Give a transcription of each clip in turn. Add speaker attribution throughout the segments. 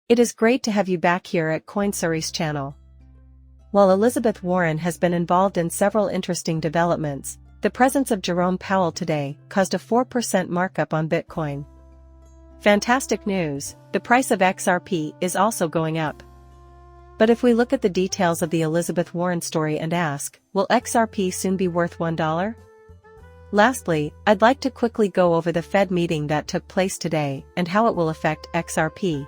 Speaker 1: It is great to have you back here at CoinSuri's channel. While Elizabeth Warren has been involved in several interesting developments, the presence of Jerome Powell today caused a 4% markup on Bitcoin. Fantastic news, the price of XRP is also going up. But if we look at the details of the Elizabeth Warren story and ask, will XRP soon be worth $1? Lastly, I'd like to quickly go over the Fed meeting that took place today and how it will affect XRP.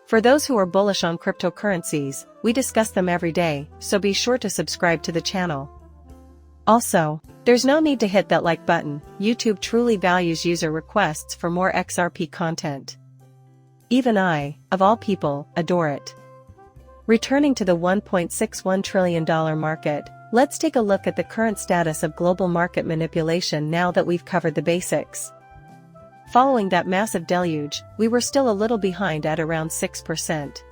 Speaker 1: For those who are bullish on cryptocurrencies, we discuss them every day, so be sure to subscribe to the channel. Also, there's no need to hit that like button. YouTube truly values user requests for more XRP content. Even I, of all people, adore it. Returning to the $1.61 trillion market, let's take a look at the current status of global market manipulation now that we've covered the basics. Following that massive deluge, we were still a little behind at around 6%.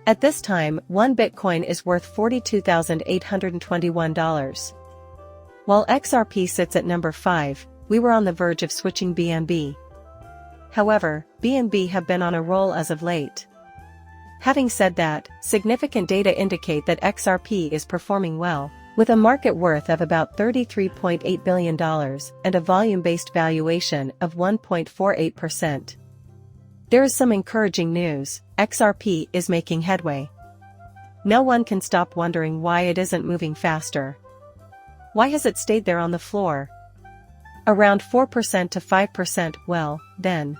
Speaker 1: At this time, one Bitcoin is worth $42,821. While XRP sits at number 5, we were on the verge of switching BNB. However, BNB have been on a roll as of late. Having said that, significant data indicate that XRP is performing well, with a market worth of about $33.8 billion and a volume-based valuation of 1.48%. There is some encouraging news. XRP is making headway. No one can stop wondering why it isn't moving faster. Why has it stayed there on the floor? Around 4% to 5%, well, then.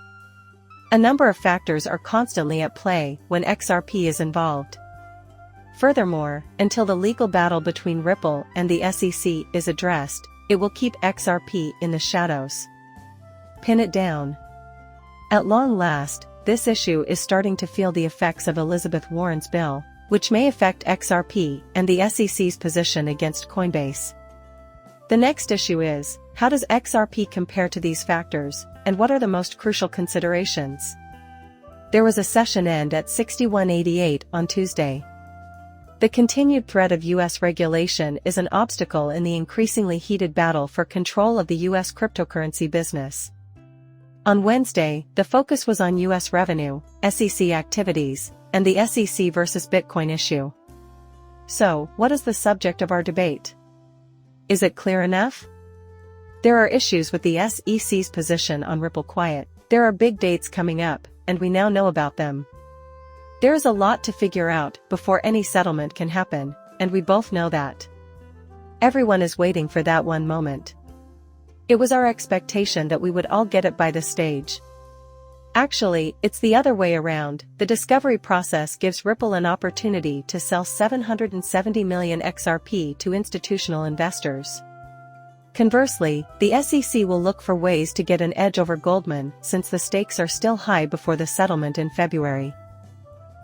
Speaker 1: A number of factors are constantly at play when XRP is involved. Furthermore, until the legal battle between Ripple and the SEC is addressed, it will keep XRP in the shadows. Pin it down. At long last, this issue is starting to feel the effects of Elizabeth Warren's bill, which may affect XRP and the SEC's position against Coinbase. The next issue is, how does XRP compare to these factors, and what are the most crucial considerations? There was a session end at 61.88 on Tuesday. The continued threat of U.S. regulation is an obstacle in the increasingly heated battle for control of the U.S. cryptocurrency business. On Wednesday, the focus was on U.S. revenue, SEC activities, and the SEC versus Bitcoin issue. So, what is the subject of our debate? Is it clear enough? There are issues with the SEC's position on Ripple Quiet. There are big dates coming up, and we now know about them. There is a lot to figure out before any settlement can happen, and we both know that. Everyone is waiting for that one moment. It was our expectation that we would all get it by this stage. Actually, it's the other way around. The discovery process gives Ripple an opportunity to sell 770 million XRP to institutional investors. Conversely, the SEC will look for ways to get an edge over Goldman since the stakes are still high before the settlement in February.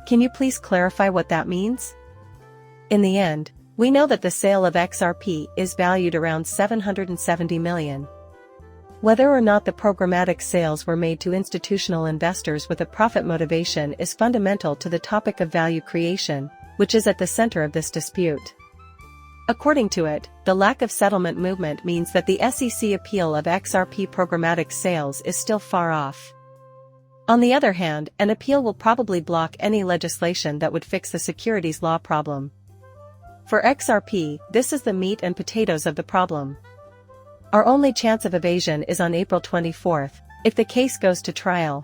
Speaker 1: Can you please clarify what that means? In the end, we know that the sale of XRP is valued around 770 million. Whether or not the programmatic sales were made to institutional investors with a profit motivation is fundamental to the topic of value creation, which is at the center of this dispute. According to it, the lack of settlement movement means that the SEC appeal of XRP programmatic sales is still far off. On the other hand, an appeal will probably block any legislation that would fix the securities law problem. For XRP, this is the meat and potatoes of the problem. Our only chance of evasion is on April 24th, if the case goes to trial.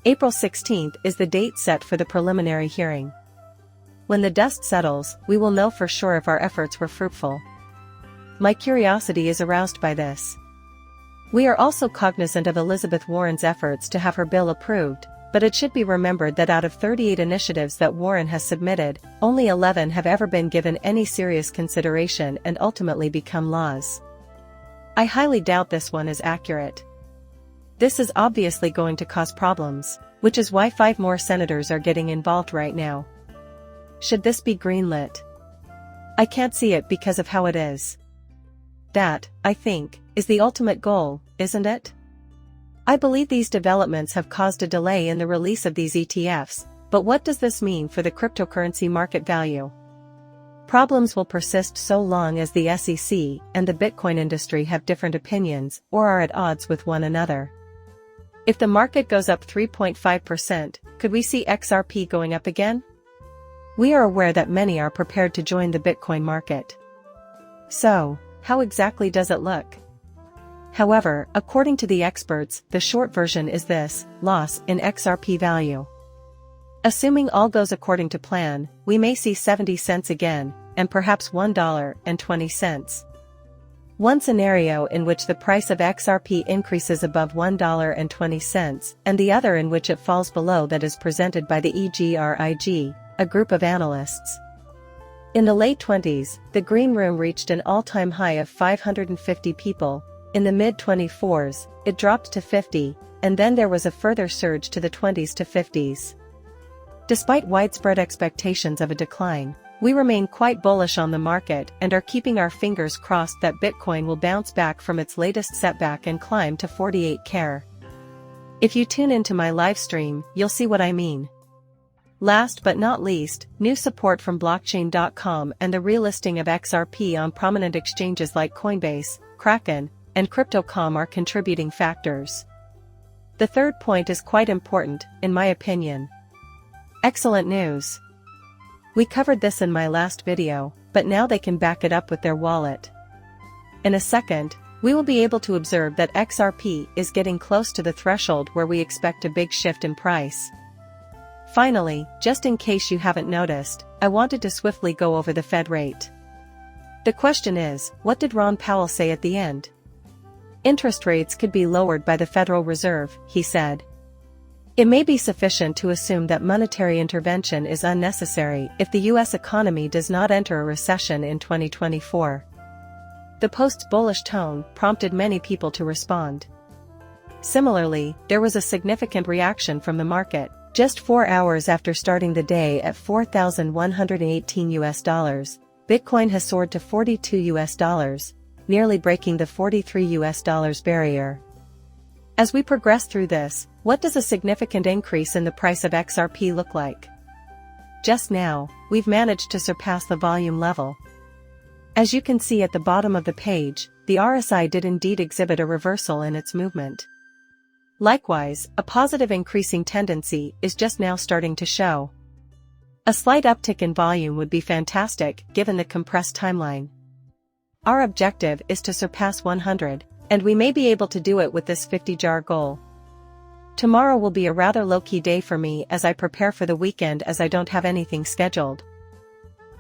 Speaker 1: April 16th is the date set for the preliminary hearing. When the dust settles, we will know for sure if our efforts were fruitful. My curiosity is aroused by this. We are also cognizant of Elizabeth Warren's efforts to have her bill approved, but it should be remembered that out of 38 initiatives that Warren has submitted, only 11 have ever been given any serious consideration and ultimately become laws. I highly doubt this one is accurate. This is obviously going to cause problems, which is why 5 more senators are getting involved right now. Should this be greenlit? I can't see it because of how it is. That, I think, is the ultimate goal, isn't it? I believe these developments have caused a delay in the release of these ETFs, but what does this mean for the cryptocurrency market value? Problems will persist so long as the SEC and the Bitcoin industry have different opinions or are at odds with one another. If the market goes up 3.5%, could we see XRP going up again? We are aware that many are prepared to join the Bitcoin market. So, how exactly does it look? However, according to the experts, the short version is this: loss in XRP value. Assuming all goes according to plan, we may see 70 cents again, and perhaps $1.20. One scenario in which the price of XRP increases above $1.20, and the other in which it falls below that is presented by the EGRIG, a group of analysts. In the late 20s, the green room reached an all-time high of 550 people. In the mid-24s, it dropped to 50, and then there was a further surge to the 20s to 50s. Despite widespread expectations of a decline, we remain quite bullish on the market and are keeping our fingers crossed that Bitcoin will bounce back from its latest setback and climb to 48K. If you tune into my live stream, you'll see what I mean. Last but not least, new support from blockchain.com and the relisting of XRP on prominent exchanges like Coinbase, Kraken, and Crypto.com are contributing factors. The third point is quite important, in my opinion. Excellent news. We covered this in my last video, but now they can back it up with their wallet. In a second, we will be able to observe that XRP is getting close to the threshold where we expect a big shift in price. Finally, just in case you haven't noticed, I wanted to swiftly go over the Fed rate. The question is, what did Ron Powell say at the end? Interest rates could be lowered by the Federal Reserve, he said. It may be sufficient to assume that monetary intervention is unnecessary if the U.S. economy does not enter a recession in 2024. The post's bullish tone prompted many people to respond. Similarly, there was a significant reaction from the market. Just 4 hours after starting the day at $4,118, Bitcoin has soared to $42, nearly breaking the $43 barrier. As we progress through this, what does a significant increase in the price of XRP look like? Just now, we've managed to surpass the volume level. As you can see at the bottom of the page, the RSI did indeed exhibit a reversal in its movement. Likewise, a positive increasing tendency is just now starting to show. A slight uptick in volume would be fantastic given the compressed timeline. Our objective is to surpass 100, and we may be able to do it with this 50-jar goal. Tomorrow will be a rather low-key day for me as I prepare for the weekend as I don't have anything scheduled.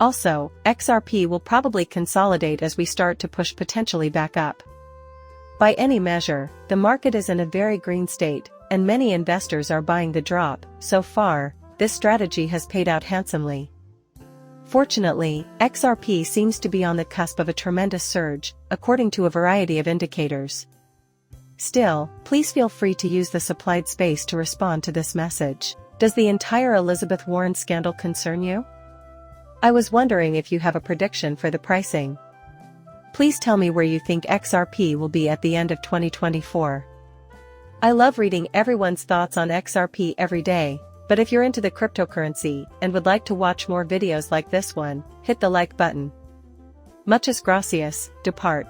Speaker 1: Also, XRP will probably consolidate as we start to push potentially back up. By any measure, the market is in a very green state, and many investors are buying the drop. So far, this strategy has paid out handsomely. Fortunately, XRP seems to be on the cusp of a tremendous surge, according to a variety of indicators. Still, please feel free to use the supplied space to respond to this message. Does the entire Elizabeth Warren scandal concern you? I was wondering if you have a prediction for the pricing. Please tell me where you think XRP will be at the end of 2024. I love reading everyone's thoughts on XRP every day, but if you're into the cryptocurrency and would like to watch more videos like this one, hit the like button. Muchas gracias, depart.